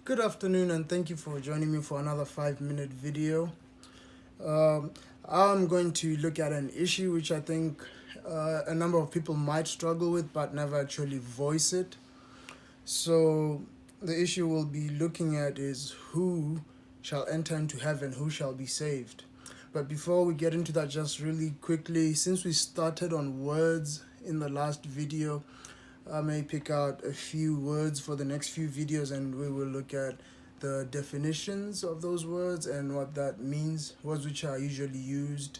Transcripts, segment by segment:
Good afternoon, and thank you for joining me for another 5-minute video. Um, I'm going to look at an issue which I think a number of people might struggle with but never actually voice it. So, the issue we'll be looking at is who shall enter into heaven, who shall be saved. But before we get into that, just really quickly, since we started on words in the last video, I may pick out a few words for the next few videos and we will look at the definitions of those words and what that means. Words which are usually used,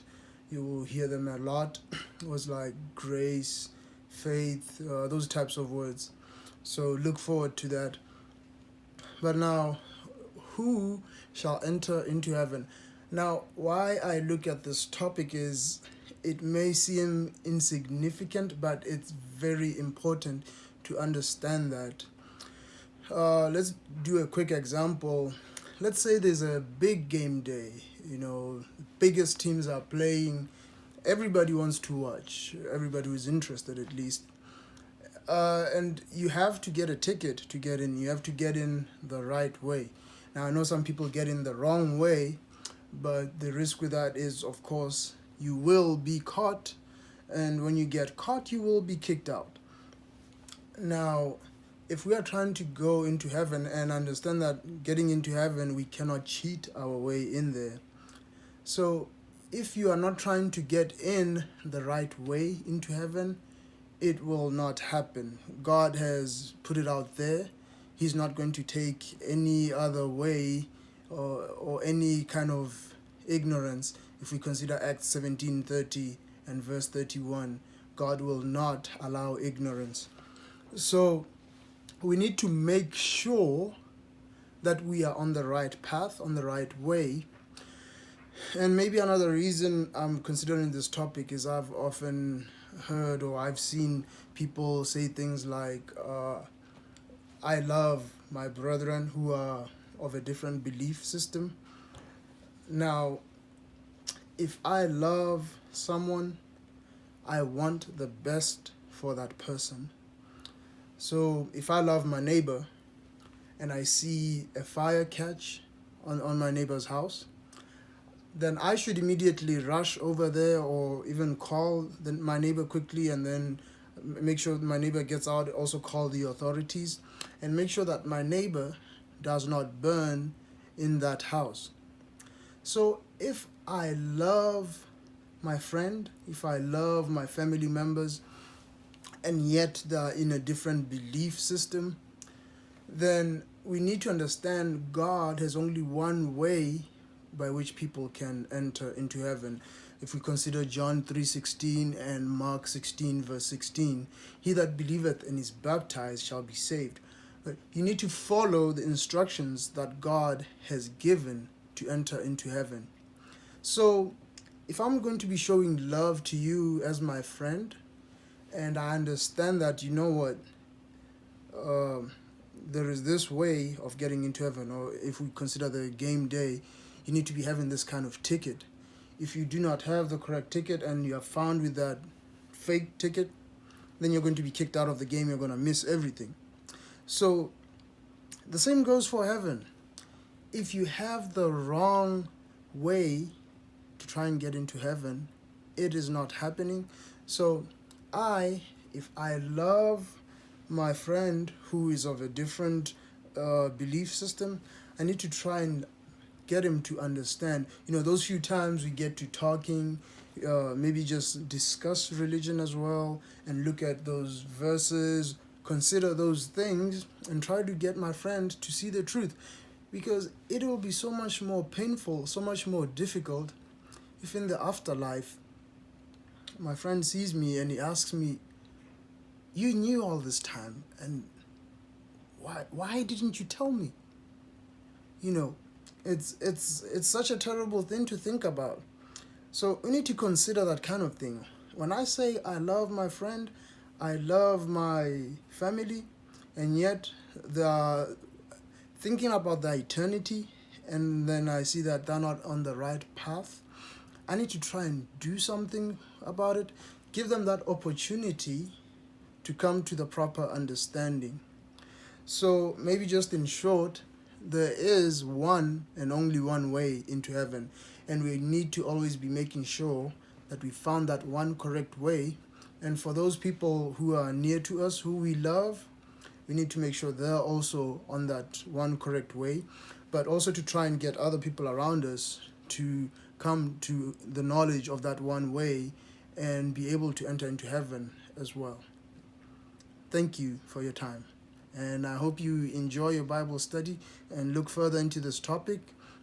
you will hear them a lot. Words like grace, faith, those types of words. So look forward to that. But now, who shall enter into heaven? Now, why I look at this topic is it may seem insignificant, but it's very important to understand that. Let's do a quick example. Let's say there's a big game day, biggest teams are playing, everybody wants to watch, everybody who's interested at least. And you have to get a ticket to get in. You have to get in the right way. Now, I know some people get in the wrong way, but the risk with that is, of course, you will be caught. And when you get caught, you will be kicked out. Now, if we are trying to go into heaven and understand that getting into heaven, we cannot cheat our way in there. So, if you are not trying to get in the right way into heaven, it will not happen. God has put it out there. He's not going to take any other way or any kind of ignorance. If we consider Acts 17:30 and verse 31, God will not allow ignorance. So we need to make sure that we are on the right path, on the right way. And maybe another reason I'm considering this topic is I've often heard or I've seen people say things like, I love my brethren who are of a different belief system. Now, if I love someone, I want the best for that person. So if I love my neighbor and I see a fire catch on my neighbor's house, then I should immediately rush over there or even call my neighbor quickly and then make sure my neighbor gets out, also call the authorities and make sure that my neighbor does not burn in that house. So if I love my friend, if I love my family members, and yet they're in a different belief system, then we need to understand God has only one way by which people can enter into heaven. If we consider John 3:16 and Mark 16 verse 16, he that believeth and is baptized shall be saved. But you need to follow the instructions that God has given to enter into heaven. So if I'm going to be showing love to you as my friend, and I understand that, there is this way of getting into heaven, or if we consider the game day, you need to be having this kind of ticket. If you do not have the correct ticket and you are found with that fake ticket, then you're going to be kicked out of the game, you're going to miss everything. So the same goes for heaven. If you have the wrong way to try and get into heaven, it is not happening. So if I love my friend who is of a different belief system, I need to try and get him to understand. Those few times we get to talking, maybe just discuss religion as well and look at those verses, consider those things, and try to get my friend to see the truth. Because it will be so much more painful, so much more difficult if in the afterlife my friend sees me and he asks me, you knew all this time, and why didn't you tell me? It's such a terrible thing to think about. So we need to consider that kind of thing. When I say I love my friend, I love my family, and yet they are thinking about the eternity, and then I see that they're not on the right path, I need to try and do something about it, give them that opportunity to come to the proper understanding. So maybe just in short, there is one and only one way into heaven, and we need to always be making sure that we found that one correct way. And for those people who are near to us, who we love, we need to make sure they're also on that one correct way, but also to try and get other people around us to come to the knowledge of that one way and be able to enter into heaven as well. Thank you for your time. And I hope you enjoy your Bible study and look further into this topic.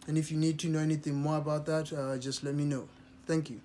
And if you need to know anything more about that, just let me know. Thank you.